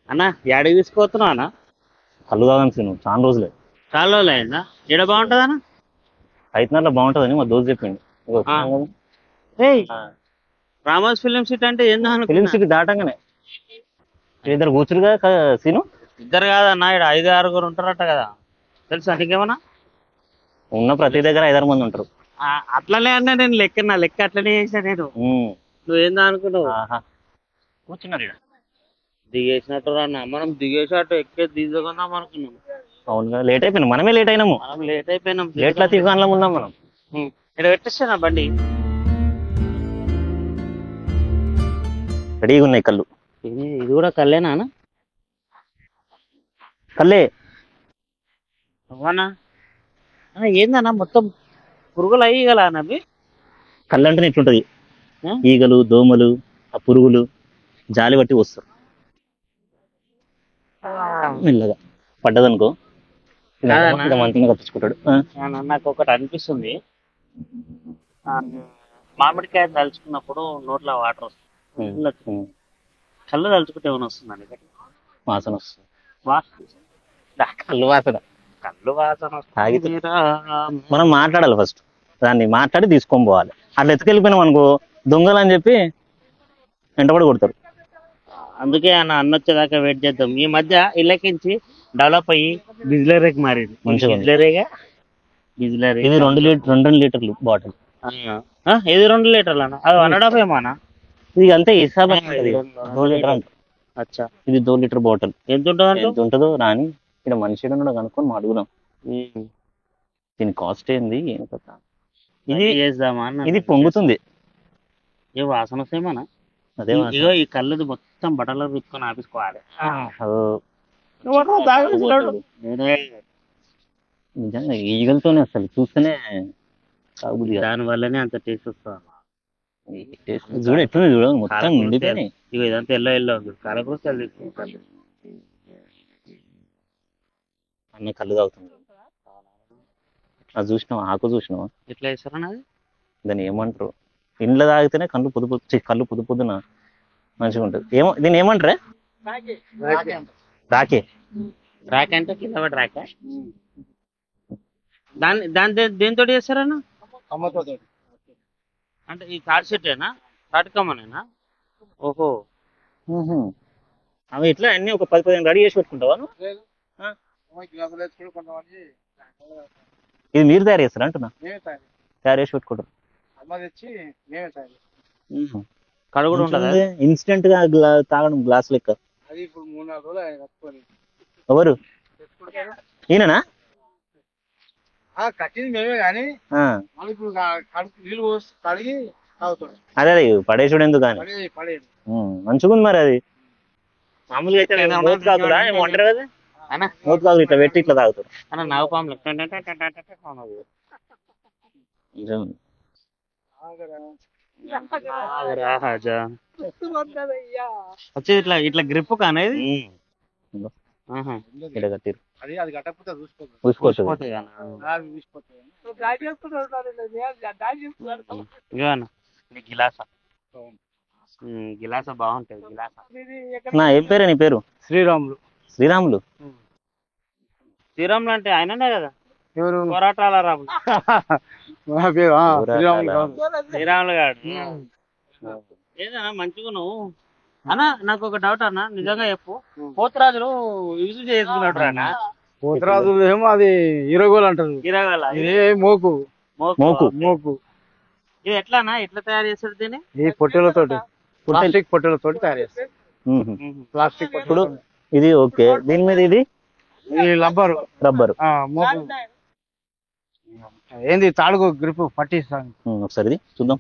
అన్న యాడికి తీసుకుపోతున్నావు అన్న? కళ్ళు తాగాను సీను చాలా రోజులే. చాలా రోజులు అయిందా? ఈడ బాగుంటుంది అన్న. హైదరాబాద్లో బాగుంటుందని మా దోస్తు చెప్పిండు. ఇగో వచ్చినాం కదా. ఏయ్ ఆ, రామోస్ ఫిలిం సిటీ అంటే ఏందో ఫిలిం అనుకున్నా. సిటీ దాటంగానే ఇద్దరు కూర్చురుగా సీను. ఇద్దరు కాదన్న, ఇక్కడ 5 6 ఉంటారట కదా, తెలుసా నీకేమన్నా? ఉన్న ప్రతి దగ్గర 5 6 మంది ఉంటారు. అట్లనే అన్నా, నేను నా లెక్క అట్లనే చేసిన నేను. ఉమ్, నువ్వేందో అనుకున్నావు? ఆహా కూర్చున్నారు ఇక్కడ. దిగేసినట్టు అన్న, మనం దిగేసినట్టు ఎక్కే దిగుకుందాం అనుకున్నాం. అవునుగా లేట్ అయిపోయినాం, మనమే లేట్ అయినాము. మనం లేట్ అయిపోయినాం. లేట్ లతీఫ్ ఖాన్లో ఉన్నాం మనం. ఇక్కడ పెట్టేస్తానా బండి? రెడీగా ఉన్నాయి కళ్ళు. ఇది కూడా కళ్ళేనా అన్న? కళ్ళే. అవునా ఏందన్నా, మొత్తం పురుగులు అయ్యి గల అవి. కళ్ళు అంటే ఇట్లుంటది, ఆ? ఈగలు దోమలు ఆ పురుగులు జాలి పట్టి వస్తారు. మెల్లగా పడ్డదనుకో కాదన్నా. మంచిగా కప్పించుకుంటాడు. నాకు ఒకటి అనిపిస్తుంది. ఆ, మామిడికాయ తలుచుకున్నప్పుడు నోట్లో వాటర్ వస్తుంది. కళ్ళు తలుచుకుంటే ఏమైనా వస్తుందండి? వాసన వస్తుంది. కళ్ళు వాసన, కళ్ళు వాసన తాగితే వస్తుందిరా. మనం మాట్లాడాలి ఫస్ట్, దాన్ని మాట్లాడి తీసుకొని పోవాలి. అట్లా ఎత్తుకెళ్ళిపోయినాం అనుకో దొంగలు అని చెప్పి వెంటబడి కొడతారు. అందుకే అన్న వచ్చేదాకా వెయిట్ చేద్దాం. ఈ మధ్య ఇళ్ళకించి డెవలప్ అయ్యి బిజ్లరీకి మారింది. మంచిగా ఉంది. బిజ్లరీగా బిజ్లరీ. ఇది 2 లీటర్లు బాటిల్. ఇది 2 లీటర్లు అన్న, అది 1.5 ఏమో అన్న. ఇది అంతే హిసాబ్ ఉంటుంది. 2 లీటర్ అంట. అచ్చా, ఇది 2 లీటర్ బాటిల్. ఎంత ఉంటుంది? ఎంత ఉంటుందో రాని ఇక్కడ మనిషి కనుక్కొని మా అడుగుదాం. దీని కాస్ట్ ఏంది ఏం కదా. ఇది చేద్దామా అన్న? ఇది పొంగుతుంది. ఏ వాసన వస్తాయేమన్నా? అదే ఇగో ఈ కళ్ళది మొత్తం బట్టలు రుద్దుకొని ఆపేసుకోవాలి. నిజంగా ఈగలతోనే అసలు చూస్తేనే కాబుద్ది కాదు. దాని వల్లనే అంత టేస్ట్ వస్తుంది. చూడ ఎట్లుంది చూడ మొత్తం నిండిపోయినాయి. ఇగో ఇదంతా ఎల్లో ఉంది. కాలకృత్యాలు తీసుకుంటాను. అన్న కళ్ళు తాగుతుంది. అది చూసినావా, ఆకు చూసినావా ఎట్లా వేస్తారని? అది దాన్ని ఏమంటారు? ఇంట్లో తాగితేనే కళ్ళు పొద్దు పొద్దున మంచిగా ఉంటుంది. ఏమో దీన్ని ఏమంటారే? రాకే. రాక్ అంటే కింద పడి రాక. దేనితో చేస్తారన్నా? అంటే ఈ తాడి చెట్టేనా, తాటికమ్మనేనా? ఓహో. అవి ఇట్లా అన్ని ఒక 10 15 రెడీ చేసి పెట్టుకుంటావా నువ్వు? ఇది మీరు తయారు చేస్తారా అంటున్నా? తయారు చేసి పెట్టుకుంటారు. కడుగుడు ఉంటుంది. ఇన్స్టెంట్ గా తాగడం గ్లాస్ లెక్క. ఎవరు ఈయననా? కట్టింది మేమే కానీ నీళ్ళు కడిగి తాగుతాడు. అదే అదే పడేసుడు ఎందుకు కానీ మంచిగా ఉంది మరి. అది మామూలుగా అయితే మూత కాకుండా ఏమంటారు కదా అన్న, మూత కాదు ఇట్లా పెట్టి ఇట్లా తాగుతారు. అన్న నాగపాములు వచ్చేది ఇట్లా ఇట్లా గ్రిప్ కానేది. కట్టిరు అది కట్టకపోతే చూసుకోవచ్చు. గిలాస, గిలాస బాగుంటది. గిలాస. నా ఏం పేరే నీ పేరు? శ్రీరాములు. శ్రీరాములు. శ్రీరాములు అంటే ఆయననే కదా, ఎవరు? పోరాటాల రాములు. శ్రీరాములు గారు ఏదన్నా మంచిగా నువ్వు అన్న. నాకు ఒక డౌట్ అన్న, నిజంగా చెప్పు. పోతురాజులు యూజ్ చేసుకున్నాడు అన్న. పోతరాజులు ఏమో అది ఇరగోలు అంటారు. ఇరగల మోకు మోకు. మోకు. ఇది ఎట్లా అన్న, ఎట్లా తయారు చేస్తారు దీన్ని? ఈ పొట్టెలతోటి, ప్లాస్టిక్ పొట్టెలతోటి తయారు చేస్తారు. ప్లాస్టిక్ ఇప్పుడు ఇది ఓకే. దీని మీద ఇది రబ్బరు. మోకు ఏంది తాడుగు గ్రిప్ పట్టిస్తాను. ఒకసారి ఇది చూద్దాం.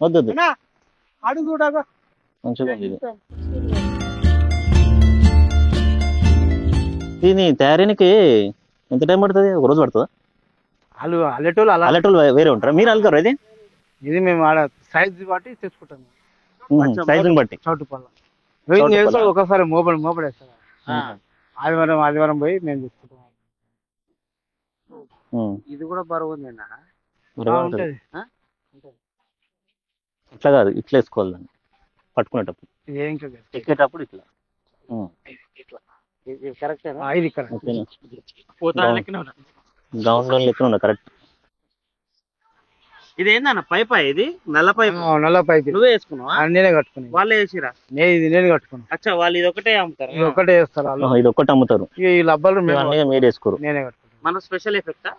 వద్దు మంచిగా ఉంది ఇది. దీని తయారీనికి ఎంత టైం పడుతుంది? ఒక రోజు పడుతుందా? అల్లెటోళ్ళు వేరే ఉంటారా? మీరు అల్లుతారు ఇది? ఇది మేము ఆడ సైజ్ బట్టి తెచ్చుకుంటాం. సైజుని బట్టి చౌటుపల్ల ఒకసారి మోపడేస్తారు. ఆదివారం పోయి మేము తీసుకుంటాం. ఇది కూడా బరువు ఉంది. అట్లా కాదు, ఇట్లా వేసుకోవాలి దాన్ని. పట్టుకునేటప్పుడు ఇది ఏం కాదు. ఎక్కేటప్పుడు ఇట్లా ఉమ్. ఇట్లా కరెక్టేనా? ఇది కరెక్ట్. ఓకేనా పోతురాజు లెక్కనే ఉన్నది. గ్రౌండ్ లో లెక్కన ఉన్నా కరెక్ట్. ఇది ఏందన్న పైపా? ఇది నల్ల పైపు నల్ల పైకి నువ్వే వేసుకున్నావా? నేనే కట్టుకుని, వాళ్ళే వేసిరా? ఇది నేను కట్టుకున్నా. అచ్చా, వాళ్ళు ఇది ఒకటే అమ్ముతారు. ఇది ఒకటే వేస్తారు వాళ్ళు. ఇది ఒక్కటి అమ్ముతారు, ఈ లబ్బలు ఇవన్నీ మీరు వేసుకోరు. నేనే కట్టుకున్నా. మన స్పెషల్ ఎఫెక్టా?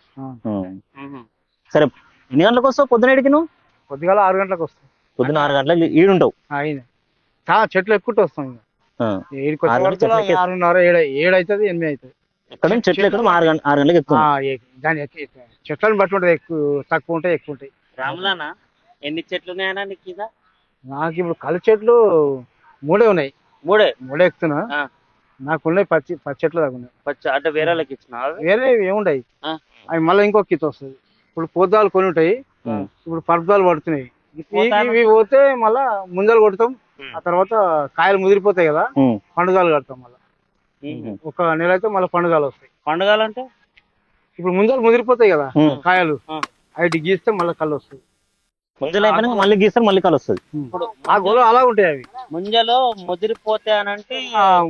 సరే, ఎన్ని గంటలకు వస్తావు పొద్దునేటికి నువ్వు? పొద్దుగాల 6 గంటలకు వస్తాం. పొద్దున 6 గంటలకు ఈడుంటావు. అయినా చెట్లు ఎక్కుంటూ వస్తాం. ఆ. ఏడుకి వచ్చే వరకు 6:30, 7 అవుతుంది, 8 అవుతుంది. ఎక్కడ నుంచి చెట్లు ఎక్కడ 6 గంటలకు ఎక్కువ. దాని చెట్లను బట్టి ఉంటుంది, ఎక్కువ తక్కువ ఉంటాయి, ఎక్కువ ఉంటాయి. రాములానా ఎన్ని చెట్లు ఉన్నాయన్నా నీకు కింద? నాకు ఇప్పుడు కళ్ళు చెట్లు 3 ఉన్నాయి. మూడే ఎక్కుతున్నా. నాకున్నాయి పచ్చి చెట్లు దాకా ఉన్నాయి. అంటే వేరే వాళ్ళకి ఇచ్చిన వేరే ఏముంటాయి అవి మళ్ళీ ఇంకొక కిత వస్తుంది. ఇప్పుడు పోతాలు కొన్ని ఉంటాయి, ఇప్పుడు పర్దాలు పడుతున్నాయి. ఇవి పోతే మళ్ళా ముందలు కొడతాం, ఆ తర్వాత కాయలు ముదిరిపోతాయి కదా, పండుగలు కడతాం. మళ్ళీ ఒక నెల అయితే మళ్ళీ పండుగలు వస్తాయి. పండుగలు అంటే ఇప్పుడు ముందలు ముదిరిపోతాయి కదా కాయలు, అవి గీస్తే మళ్ళీ కళ్ళు వస్తాయి. ముంజలు అయిపోయినాక మళ్ళీ గీస్తారు, మళ్ళీ కాలు వస్తుంది. ఇప్పుడు ఆ గొడవ అలా ఉంటాయి. అవి ముంజలో ముదిరిపోతే అని అంటే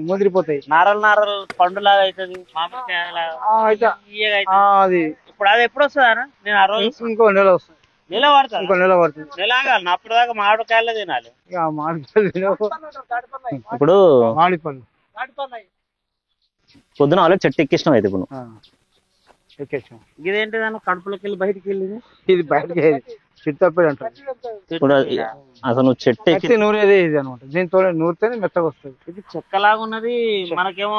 ముదిరిపోతాయి, నారలు పండులాగా అవుతుంది, మామిడికాయ అది. ఇప్పుడు అది ఎప్పుడు వస్తుంది అన్న? నేను ఆ రోజు ఇంకో నెల వస్తుంది. నెల పడుతుంది. ఇంకో నెల పడుతుంది. నెల ఆగాలి. అప్పటిదాకా మామిడికాయలే తినాలి. ఇప్పుడు మామిడి పళ్ళు పొద్దున ఆల్రెడీ చెట్టు ఎక్కిష్టం అయితే ఇప్పుడు ఎక్కేసాం. ఇదేంటిదన్న కడుపులోకి వెళ్ళి బయటికి వెళ్ళింది? ఇది బయటకి చిట్టప్పేది అంటారు. ఇప్పుడు అసలు నువ్వు చెట్టు ఎక్కి నూరేది ఇది అనమాట. దీంతో నూరితేనే మెత్తగా వస్తుంది. ఇది చెక్కలాగా ఉన్నది. మనకేమో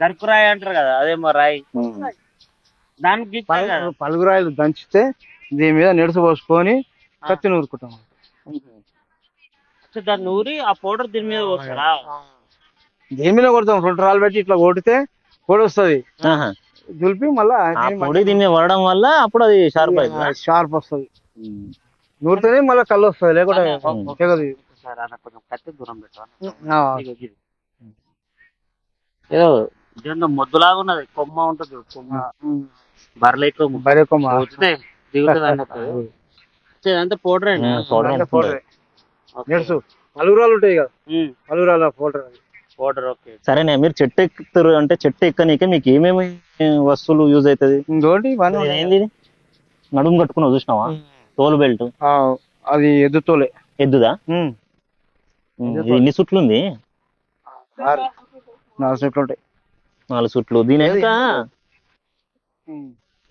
గరుకురాయి అంటారు కదా, అదేమో రాయి. దానికి పలుగురాయలు దంచితే దీని మీద నెడుసు పోసుకొని కత్తి నూరుకుంటాం. దాన్ని నూరి ఆ పౌడర్ దీని మీద పోస్తారా? దేని మీద కొడతాం, 2 రాళ్ళు పెట్టి ఇట్లా కొడితే పొడి వస్తుంది. దులిపి మళ్ళా పొడి దీన్ని వడడం వల్ల అప్పుడు అది షార్ప్ వస్తుంది. నూరితేనే మళ్ళీ కళ్ళు వస్తుంది, లేకుంటే కత్తి దూరం పెట్టాలి. ఏదో మొద్దులాగా ఉన్నది, కొమ్మ ఉంటుంది. కొమ్మ బర్రె కొమ్మ దిగుతుంది అన్నట్టు. అంతా పౌడర్ అయినా పౌడర్ నెడుసు పలుగురాలు ఉంటాయి కదా, పలుగురాల పౌడర్. ఓకే. సరేనే, మీరు చెట్టు ఎక్కుతారు అంటే చెట్టు ఎక్కనీకే మీకు ఏమేమి వస్తువులు యూజ్ అవుతుంది? ఏంది నడుము కట్టుకున్నావు చూసినావా? తోలు బెల్ట్, అది ఎద్దు తోలే. ఎద్దుదా? ఎన్ని సుట్లు ఉంది? 4 సుట్లు ఉంటాయి. 4 సుట్లు. దీని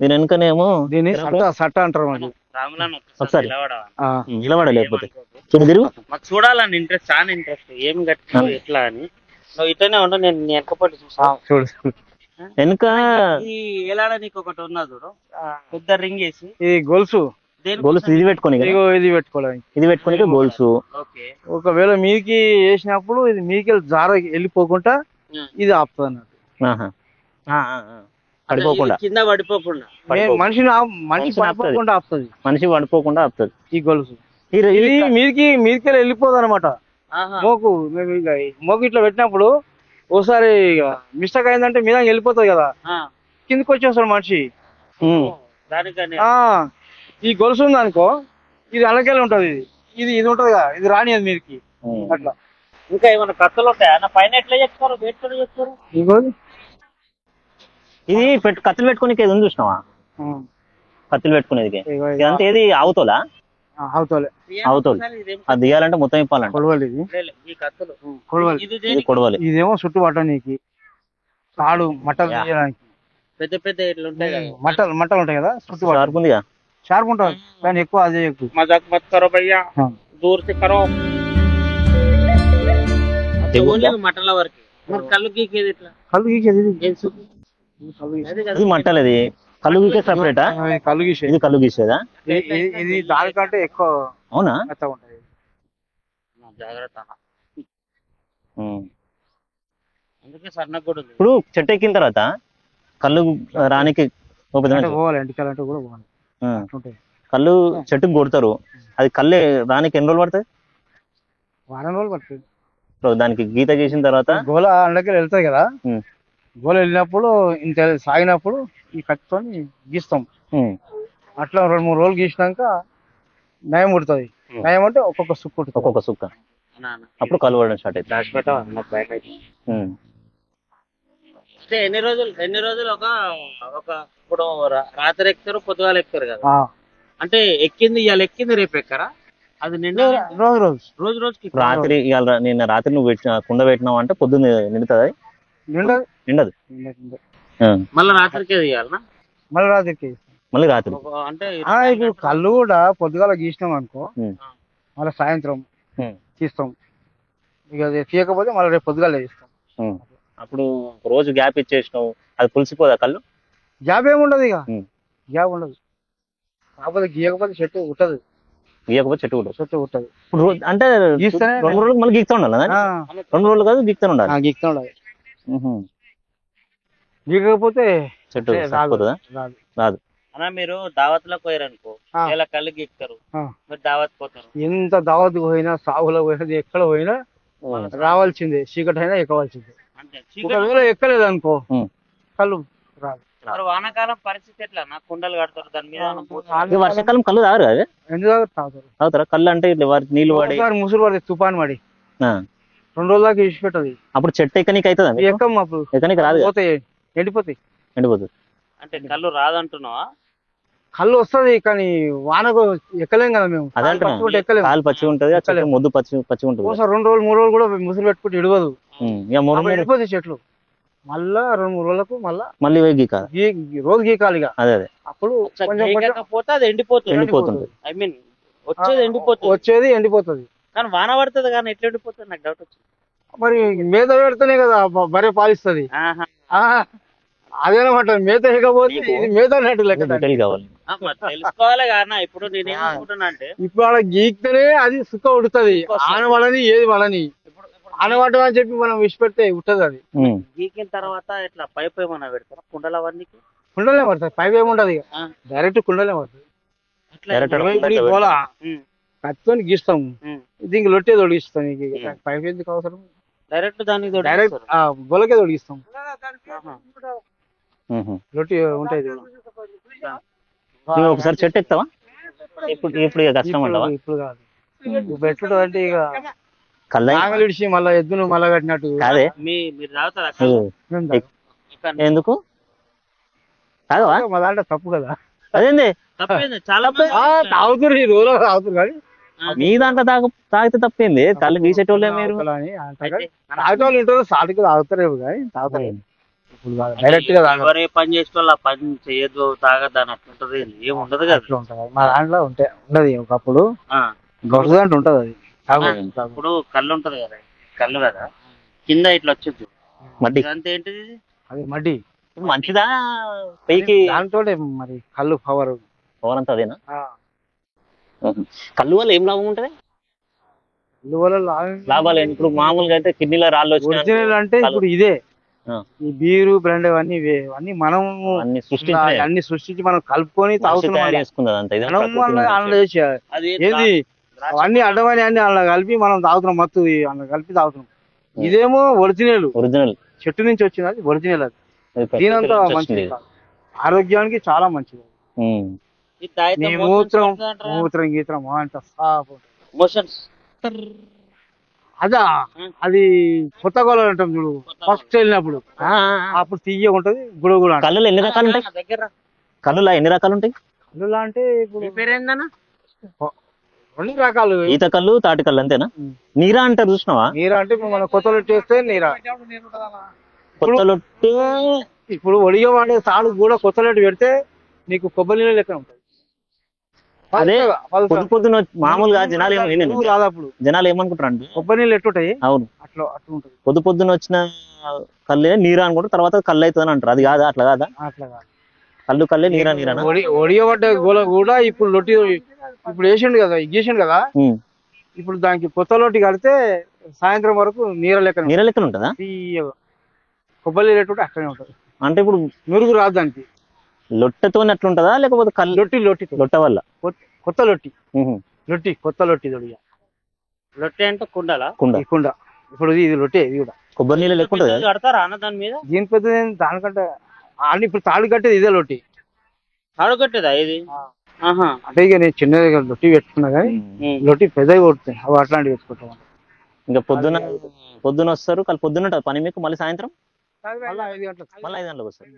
వెనుకనేమో దీన్ని సట్ట అంటారు. ఒకసారి నిలబడ, లేకపోతే తిరుగు. మాకు చూడాలని ఇంట్రెస్ట్, చాలా ఇంట్రెస్ట్. ఏం కట్టినావు ఎట్లా అని. నువ్వు ఇటనే ఉండవు, నేను వెనకపోతే చూడు. వెనుక ఎలాడ నీకు ఒకటి ఉన్నది చూడు, పెద్ద రింగ్ వేసి. ఇది గొలుసు. గొలుసు ఇది పెట్టుకొని, ఇది పెట్టుకోవడానికి. ఇది పెట్టుకొని గొలుసు. ఒకవేళ మీకి వేసినప్పుడు ఇది మీకి జార వెళ్ళిపోకుండా ఇది ఆపుతుంది అన్నట్టు. పడిపోకుండా, కింద పడిపోకుండా. మనిషి పడిపోకుండా ఆపుతుంది. మనిషి పడిపోకుండా ఆపుతుంది ఈ గొలుసు. ఇది మీదికి వెళ్ళిపోదు అనమాట. మోకు ఇట్లా పెట్టినప్పుడు ఒకసారి మిస్టేక్ అయిందంటే మీద వెళ్ళిపోతుంది కదా, కిందకి వచ్చేస్తాడు మనిషి. ఈ గొలుసు ఉంది అనుకో, ఇది అలాగే ఉంటది. ఇది ఉంటది కదా, ఇది రాని అది మీదకి అట్లా. ఇంకా ఏమైనా కత్తులు ఉంటాయా పైన? ఎట్లా చెప్తారు, ఎట్లా చెప్తారు? ఇది కత్తులు పెట్టుకునేది ఉంది చూసినావా? కత్తులు పెట్టుకునేది ఇదంతా ఏది ఆవుతోలా? అవుతోలే. అది తీయాలంటే మొత్తం ఇప్పాలంటే కొడవలి. ఇదేమో చుట్టూ పట్టడానికి, తాడు మట్టలు తీయడానికి. పెద్ద పెద్ద మట్టలు ఉంటాయి కదా, చుట్టూ షార్పుందిగా, షార్ప్ ఉంటుంది కానీ ఎక్కువ అదే ఎక్కువ. మజాక్ మత్ కరో భయ్యా, దూర్ సే కరో. మటల వరకు కళ్ళు గీకేది ఎట్లా? కళ్ళు గీకేది ఇది మట్టలు. అది కళ్ళు గీకే సపరేటా? కళ్ళు గీసే, ఇది కళ్ళు గీసేదా? ఇది దానికంటే ఎక్కువ. అవునా? ఉంటది. జాగ్రత్త. అందుకే సన్న కూడా. ఇప్పుడు చెట్టు ఎక్కిన తర్వాత కళ్ళు రానికి పోవాలి, ఎంటికలంటే కూడా పోవాలి. కళ్ళు చెట్టుకు కొడతారు, అది కళ్ళు రానికి ఎన్ని రోజులు పడుతుంది? వారం రోజులు పడుతుంది. దానికి గీత గీసిన తర్వాత గోల అండకి వెళ్తాయి కదా, గోల వెళ్ళినప్పుడు ఇంత సాగినప్పుడు ఈ కత్తితో గీస్తాం. అట్లా 2-3 రోజులు గీసినాక నయం పుడుతుంది. నయం అంటే ఒక్కొక్క సుక్కు ఉంటుంది. ఒక్కొక్క సుక్క అప్పుడు కళ్ళు పడడం స్టార్ట్ అవుతుంది. అంటే ఎన్ని రోజులు ఒక ఒక ఇప్పుడు రాత్రి ఎక్కుతారు పొద్దుగాల ఎక్కుతారు కదా, అంటే ఎక్కింది ఇవాళ ఎక్కింది రేపు ఎక్కరా? అది నిండా రోజు రోజుకి రాత్రి ఇవాళ నిన్న రాత్రి నువ్వు కుండ పెట్టినావు అంటే పొద్దున్న నిండుతుంది? నిండదు. మళ్ళీ రాత్రికి తీయాలనా? మళ్ళీ రాత్రి అంటే ఇప్పుడు కళ్ళు కూడా పొద్దుగాల గీసినాం అనుకో, మళ్ళీ సాయంత్రం తీస్తాం. ఇక తీయకపోతే మళ్ళీ రేపు పొద్దుగాల తీస్తాం. అప్పుడు రోజు గ్యాప్ ఇచ్చేసినావు, అది పులిసిపోదా కళ్ళు? గ్యాప్ ఏముండదు, ఇక గ్యాప్ ఉండదు. కాకపోతే గీయకపోతే చెట్టు ఉంటది, గీయకపోతే చెట్టు ఉంటది. అంటే 2 రోజులు మళ్ళీ గీక్తా ఉండాలి. 2 రోజులు కాదు, గీక్తా ఉండాలి. గీక్తా ఉండాలి. గీయకపోతే చెట్టు రాదు. అన్నా మీరు దావత్లకు పోయారనుకో, ఇలా కళ్ళు గీక్తారు, మీరు దావత్ పోతారు. ఎంత దావత్ పోయినా, సాగులో పోయినా, ఎక్కడ పోయినా రావాల్సిందే. చీకటి అయినా ఎక్కవలసిందే. ఒకవేళ ఎక్కలేదు అనుకో కళ్ళు రాదు. వానాకాలం పరిస్థితి ఎట్లా? నా కుండలు కడతారు దాని మీద. వర్షాకాలం కళ్ళు తాగరు కదా? ఎందుకు తాగుతారా కళ్ళు? అంటే నీళ్ళు పడి ముసురు పడి తుఫాన్ పడి 2 రోజుల దాకా ఇచ్చి పెట్టదు. అప్పుడు చెట్టు ఎక్కనికి అవుతుంది? ఎక్కం, అప్పుడు ఎక్కనికి రాదు, ఎండిపోతాయి. అంటే కళ్ళు రాదంటున్నావా? కళ్ళు వస్తుంది కానీ వానకు ఎక్కలేం కదా మేము. అదే కాలు పచ్చి ఉంటది, ముద్దు పచ్చి ఉంటుంది. 2 రోజులు 3 రోజులు కూడా ముసురు పెట్టుకుంటే ఇడవదు, ఎండిపోతాయి చెట్లు. మళ్ళా 2-3 రోజులకు మళ్ళీ రోజు గీకాలి. అదే అప్పుడు పోతే అది ఎండిపోతుంది. ఐ మీన్ వచ్చేది ఎండిపోతుంది. కానీ వాన పడుతుంది కానీ ఎట్లా ఎండిపోతుంది నాకు డౌట్ వచ్చింది. మరి మేత పెడితేనే కదా బరే పాలిస్తుంది. అదేనమాట, మేత ఇకపోతే మేత అన్నట్టు లెక్క తెలుసుకోవాలి. కానీ ఇప్పుడు నేనేమనుకుంటున్నా అంటే, ఇప్పుడు అలా గీక్తేనే అది సుక్క ఉడుతుంది. ఆనవాడని ఏది వాళ్ళని ఆనవాటం అని చెప్పి మనం విడిచిపెడితే ఉంటది. అది గీకిన తర్వాత ఇట్లా పైప్ ఏమన్నా పెడతారా కుండల అవన్నీ? కుండలే పడుతుంది, పైప్ ఏముంటది, డైరెక్ట్ కుండలే పడుతుంది. కత్తితో గీస్తాము, దీనికి లొట్టే తొడిగిస్తాం. పైప్ ఎందుకు అవసరం? డైరెక్ట్ దానికి డైరెక్ట్ గొలకే తొడిగిస్తాం. లొట్టి ఉంటాయి. ఒకసారి చెట్టు ఎక్కుతావా? ఇప్పుడు కష్టం అంటావా? ఇప్పుడు కాదు, ఇప్పుడు అంటే ఇక కళ్ళు ఇడిచి మళ్ళా ఎద్దును మళ్ళా కట్టినట్టు. అదే ఎందుకు మా దాంట్లో తప్పు కదా. అదేంది చాలా తాగుతురు, ఈ రోజులో తాగుతురు కానీ మీ దాంట్లో తాగితే తప్పేంది? కళ్ళు గీసేటోళ్ళే మీరు. తాగేటోళ్ళు ఉంటారు, సాటికి తాగుతారేమో కానీ తాగుతారు. డైరెక్ట్ గా ఎవరే పని చేసేటోళ్ళు ఆ పని చేయొద్దు, తాగద్దు అని అట్లుంటది, ఏమి ఉండదు కదా. మా దాంట్లో ఉండదు. ఒకప్పుడు గొడవ దాంట్లో ఉంటది. అది ఇప్పుడు కళ్ళు ఉంటది కదా, కళ్ళు కదా కింద ఇట్లా వచ్చేది మడ్డి, అంతే ఏంటిది అది మడ్డి. మంచిదా పైకి? దాంతో మరి కళ్ళు పవర్ అంతా అదేనా? కళ్ళు వల్ల ఏం లాభం ఉంటది? కళ్ళు వల్ల లాభాలు ఇప్పుడు మామూలుగా అయితే కిడ్నీలో రాళ్ళు ఒరిజినల్ అంటే ఇప్పుడు ఇదే, ఈ బీరు బ్రాండ్ అన్ని మనం అన్ని సృష్టించి మనం కలుపుకొని తాగుతున్నాం. ఏది అవన్నీ అడ్డమని అన్ని అలా కలిపి మనం తాగుతున్నాం, మత్తు అలా కలిపి తాగుతున్నాం. ఇదేమో ఒరిజినల్ చెట్టు నుంచి వచ్చింది, అది ఒరిజినల్. అది దీనంతా మంచిది, ఆరోగ్యానికి చాలా మంచిది. మూత్రం గీత్రం అంత సాఫ్ అదా. అది కొత్త గొల్ల అంటాం చూడు, ఫస్ట్ వెళ్ళినప్పుడు అప్పుడు తీయ ఉంటది. గుడ కళ్ళు ఎన్ని రకాలు ఉంటాయి? కళ్ళులా ఎన్ని రకాలు ఉంటాయి? కళ్ళులా అంటే ఇప్పుడు పేరేందన్నా 2 రకాలు, ఈత కళ్ళు, తాటి కళ్ళు అంతేనా? నీరా అంటారు చూసినావా? నీరా అంటే మన కొత్త లొట్టు వేస్తే నీరా. కొత్త లొట్టు ఇప్పుడు ఒడిగా వాడే తాడు కూడా కొత్త లొట్టు పెడితే నీకు కొబ్బరి నీళ్ళు లెక్క ఉంటుంది. అదే పొద్దున మామూలుగా జనాలు ఏమనుకుంటారు అంటే కొబ్బరి నీళ్ళు ఎట్టుంటాయి. అవును, అట్లా ఉంటుంది. పొద్దున వచ్చిన కళ్ళే నీరా అనుకుంటారు, తర్వాత కళ్ళు అవుతుంది అంటారు. అది కాదా? అట్లా కాదా? అట్లా కాదు, కళ్ళే నీరా. ఒడిగా పడ్డ గోల కూడా ఇప్పుడు లొట్టి ఇప్పుడు వేసిండు కదా, గీసిండు కదా. ఇప్పుడు దానికి కొత్త లొట్టి కడితే సాయంత్రం వరకు నీర లెక్కన ఉంటుందా? కొబ్బరి నీళ్ళు ఎట్టుంటే అట్లనే ఉంటుంది. అంటే ఇప్పుడు నురుగు రాదు దానికి. లొట్టతో అట్లుంటదా లేకపోతే లొట్ట వల్ల? కొత్త లొట్టి కొత్త లొట్టి తొడిగా. లొట్టి అంటే కుండ. ఇప్పుడు ఇది లొట్టే, ఇది కూడా కొబ్బరి నీళ్ళు లెక్క ఉంటుంది. కడతారా అన్న దాని మీద? దీని పెద్ద దానికంటే అన్ని ఇప్పుడు తాడు కట్టేది ఇదే లొట్టి. తాడు కట్టేదా ఇది? అంటే ఇక నేను చిన్నగా లొట్టి పెట్టుకున్నా కానీ లొట్టి పెద్దగా కొడుతాయి అవి అట్లాంటివి పెట్టుకుంటాం. ఇంకా పొద్దున వస్తారు, పొద్దున ఉంటుంది పని మీకు, మళ్ళీ సాయంత్రం మళ్ళీ 5 గంటలకు మళ్ళీ 5 గంటలకు వస్తారు.